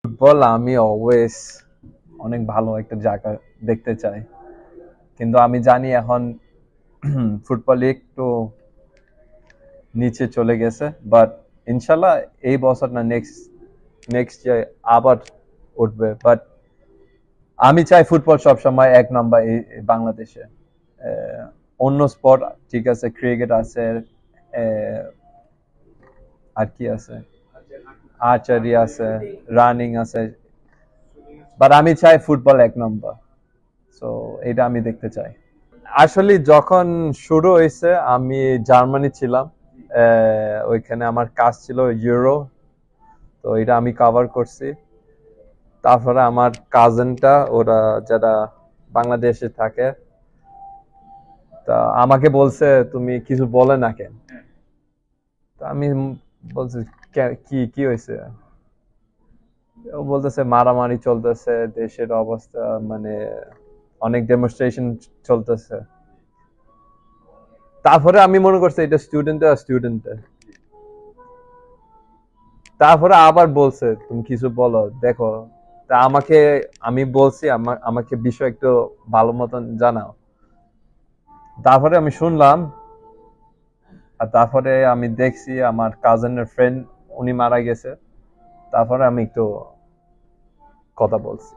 Football আমি always অনেক ভালো একটা জায়গা দেখতে চাই, কিন্তু আমি জানি এখন ফুটবল একটু নিচে চলে গেছে, বাট ইনশাল্লাহ এই বছর না নেক্সট নেক্সট ইয়ার আবার উঠবে। বাট আমি চাই ফুটবল সবসময় এক নম্বর এই বাংলাদেশে। অন্য স্পোর্ট ঠিক আছে, ক্রিকেট আছে, আর কি আছে, আর্চারি আছে, রানিং আছে, বাট আমি চাই ফুটবল এক নম্বর। সো এটা আমি দেখতে চাই। আসলে যখন শুরু হয়েছে আমি জার্মানি ছিলাম, ওইখানে আমার কাজ ছিল ইউরো, তো এটা আমি কভার করছি। তারপরে আমার কাজিনটা ওরা যারা বাংলাদেশে থাকে, তা আমাকে বলছে তুমি কিছু বলে না কেন। তা আমি বলছি কি কি হয়েছে? ও বলতেছে মারামারি চলতেছে, দেশের অবস্থা মানে অনেক ডেমনস্ট্রেশন চলতেছে। তারপরে আমি মনে করছি এটা স্টুডেন্ট। তারপরে আবার বলছে তুমি কিছু বলো দেখো। তা আমি বলছি আমাকে বিষয় একটু ভালো মতন জানাও। তারপরে আমি শুনলাম, আর তারপরে আমি দেখছি আমার কাজিনের ফ্রেন্ড উনি মারা গেছে। তারপরে আমি একটু কথা বলছি।